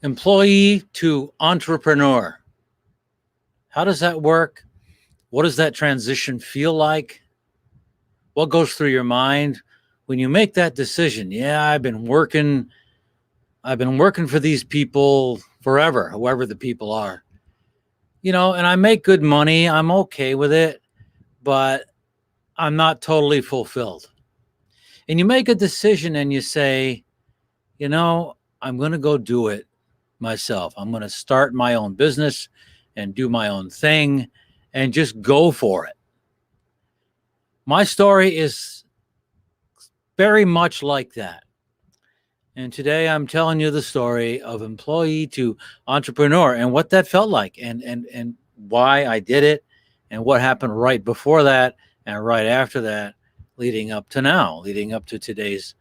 Employee to entrepreneur. How does that work? What does that transition feel like? What goes through your mind when you make that decision? Yeah, I've been working for these people forever, whoever the people are. And I make good money. I'm okay with it, but I'm not totally fulfilled. And you make a decision and you say, I'm going to go do it myself. I'm going to start my own business and do my own thing and just go for it. My story is very much like that. And today I'm telling you the story of employee to entrepreneur and what that felt like and why I did it and what happened right before that and right after that, leading up to now, leading up to today's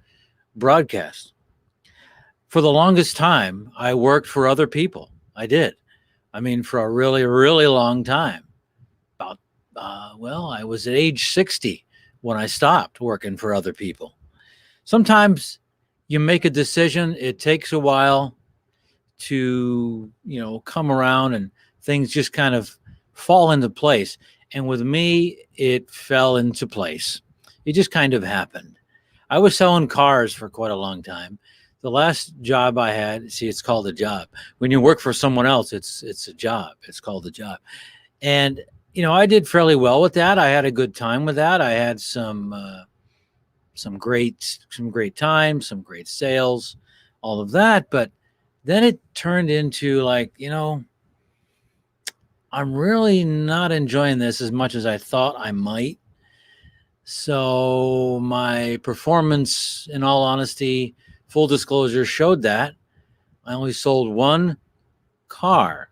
broadcast. For the longest time, I worked for other people. I did. I mean, for a really, really long time. About, I was at age 60 when I stopped working for other people. Sometimes you make a decision, it takes a while to, come around and things just kind of fall into place. And with me, it fell into place. It just kind of happened. I was selling cars for quite a long time. The last job I had, see, it's called a job. When you work for someone else, it's a job. It's called a job. And, I did fairly well with that. I had a good time with that. I had some great time, some great sales, all of that. But then it turned into like, I'm really not enjoying this as much as I thought I might. So my performance, in all honesty, full disclosure, showed that. I only sold one car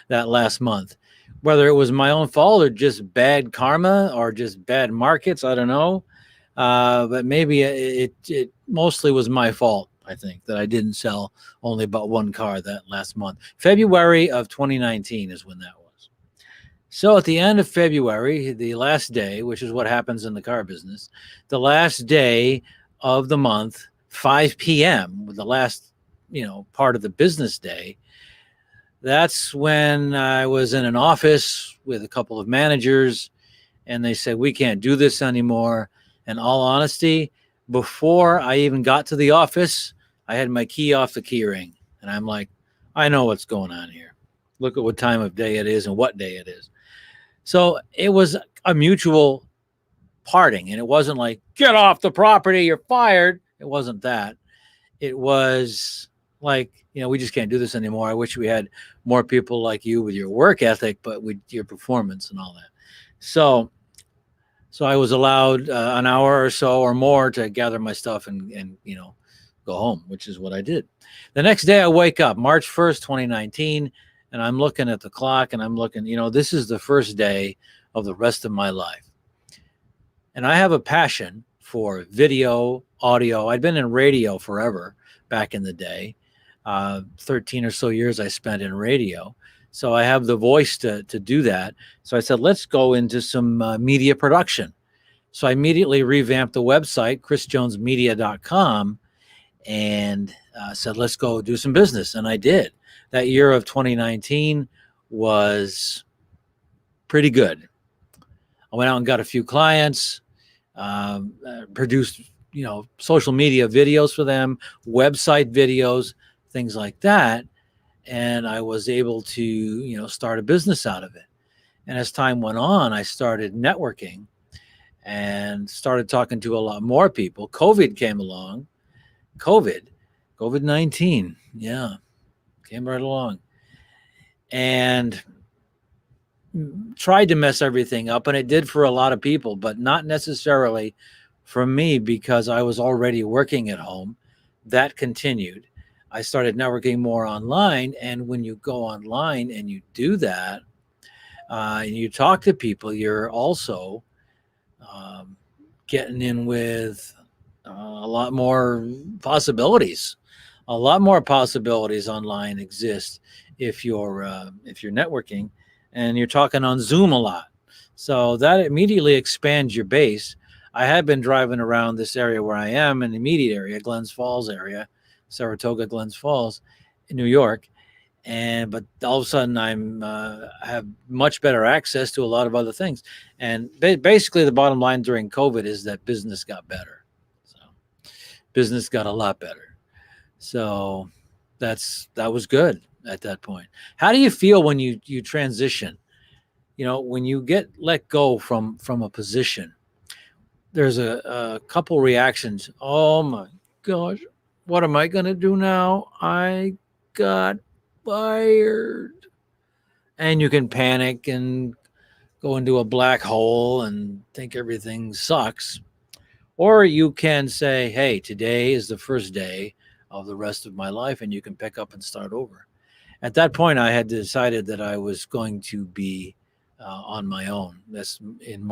that last month. Whether it was my own fault or just bad karma or just bad markets, I don't know. But maybe it mostly was my fault, I think, that I didn't sell only about one car that last month. February of 2019 is when that was. So at the end of February, the last day, which is what happens in the car business, the last day of the month, 5 p.m., the last, part of the business day, that's when I was in an office with a couple of managers, and they said, we can't do this anymore. In all honesty, before I even got to the office, I had my key off the key ring. And I'm like, I know what's going on here. Look at what time of day it is and what day it is. So it was a mutual parting. And it wasn't like, get off the property, you're fired. It wasn't that. It was like, we just can't do this anymore. I wish we had more people like you with your work ethic, but with your performance and all that. So I was allowed an hour or so or more to gather my stuff and go home, which is what I did. The next day I wake up, March 1st, 2019, and I'm looking at the clock and I'm looking, this is the first day of the rest of my life. And I have a passion for video, audio. I'd been in radio forever back in the day. 13 or so years I spent in radio. So I have the voice to do that. So I said, let's go into some media production. So I immediately revamped the website, chrisjonesmedia.com, and said, let's go do some business. And I did. That year of 2019 was pretty good. I went out and got a few clients, produced, social media videos for them, website videos, things like that. And I was able to, start a business out of it. And as time went on, I started networking and started talking to a lot more people. COVID came along. COVID-19. Yeah, came right along. And tried to mess everything up. And it did for a lot of people, but not necessarily for me because I was already working at home. That continued. I started networking more online. And when you go online and you do that, and you talk to people, you're also getting in with a lot more possibilities. A lot more possibilities online exist if you're networking and you're talking on Zoom a lot. So that immediately expands your base. I had been driving around this area where I am in the immediate area, Glens Falls area, Saratoga, Glens Falls. in New York, but all of a sudden have much better access to a lot of other things. And basically, the bottom line during COVID is that business got better. So business got a lot better. So that was good at that point. How do you feel when you transition? When you get let go from a position, there's a couple reactions. Oh my gosh, what am I going to do now? I got fired. And you can panic and go into a black hole and think everything sucks. Or you can say, hey, today is the first day of the rest of my life, and you can pick up and start over. At that point, I had decided that I was going to be on my own. That's in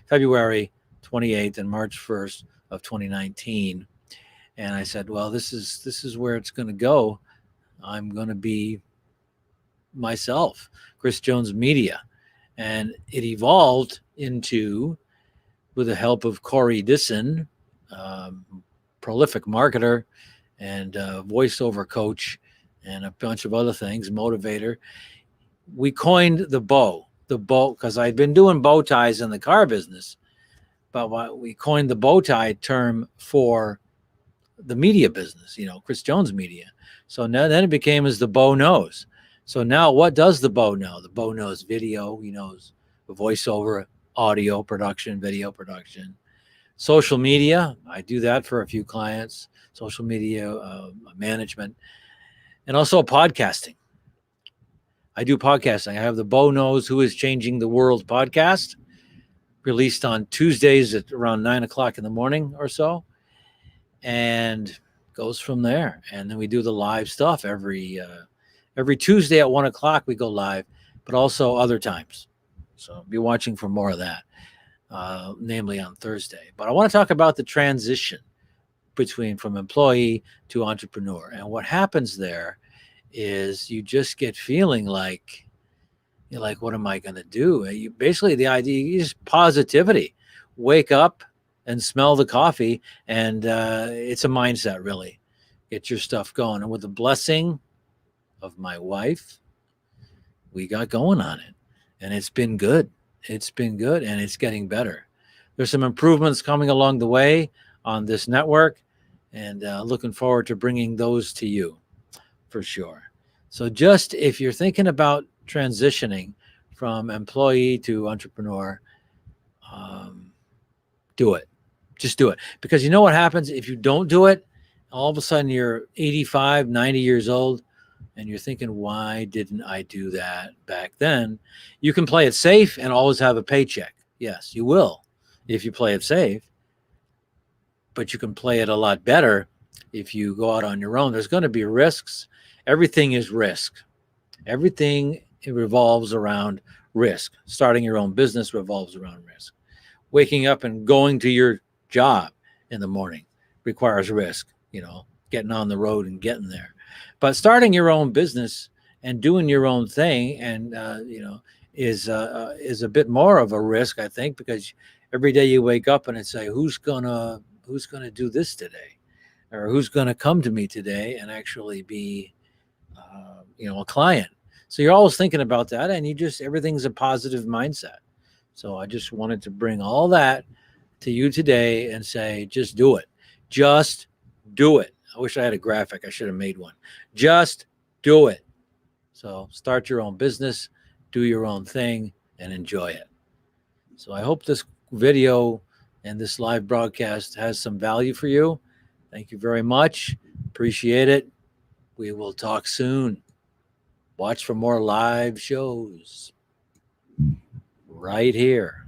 February 28th and March 1st of 2019. And I said, well, this is where it's going to go. I'm going to be myself, Chris Jones Media. And it evolved into, with the help of Corey Disson, prolific marketer and voiceover coach and a bunch of other things, motivator. We coined the bow, because I'd been doing bow ties in the car business, but we coined the bow tie term for the media business, Chris Jones Media. So now then it became as the bow knows. So now what does the bow know? The bow knows video, he knows voiceover, audio production, video production, social media. I do that for a few clients, social media management, and also podcasting. I do podcasting. I have the Bo Knows Who is Changing the World podcast, released on Tuesdays at around 9 o'clock in the morning or so, and goes from there. And then we do the live stuff every Tuesday at 1 o'clock. We go live, but also other times. So be watching for more of that, namely on Thursday. But I want to talk about the transition from employee to entrepreneur. And what happens there is you just get feeling like, what am I going to do? Basically, the idea is positivity. Wake up and smell the coffee. And it's a mindset, really. Get your stuff going. And with the blessing of my wife, we got going on it. And it's been good. It's been good, and it's getting better. There's some improvements coming along the way on this network, and looking forward to bringing those to you for sure. So just if you're thinking about transitioning from employee to entrepreneur, do it. Just do it. Because you know what happens if you don't do it? All of a sudden you're 85, 90 years old, and you're thinking, why didn't I do that back then? You can play it safe and always have a paycheck. Yes, you will if you play it safe. But you can play it a lot better if you go out on your own. There's going to be risks. Everything is risk. Everything revolves around risk. Starting your own business revolves around risk. Waking up and going to your job in the morning requires risk, getting on the road and getting there. But starting your own business and doing your own thing and, is a bit more of a risk, I think, because every day you wake up and it's say, who's gonna do this today? Or who's going to come to me today and actually be, a client. So you're always thinking about that, and everything's a positive mindset. So I just wanted to bring all that to you today and say, just do it. Just do it. I wish I had a graphic. I should have made one. Just do it. So start your own business, do your own thing, and enjoy it. So I hope this video and this live broadcast has some value for you. Thank you very much. Appreciate it. We will talk soon. Watch for more live shows right here.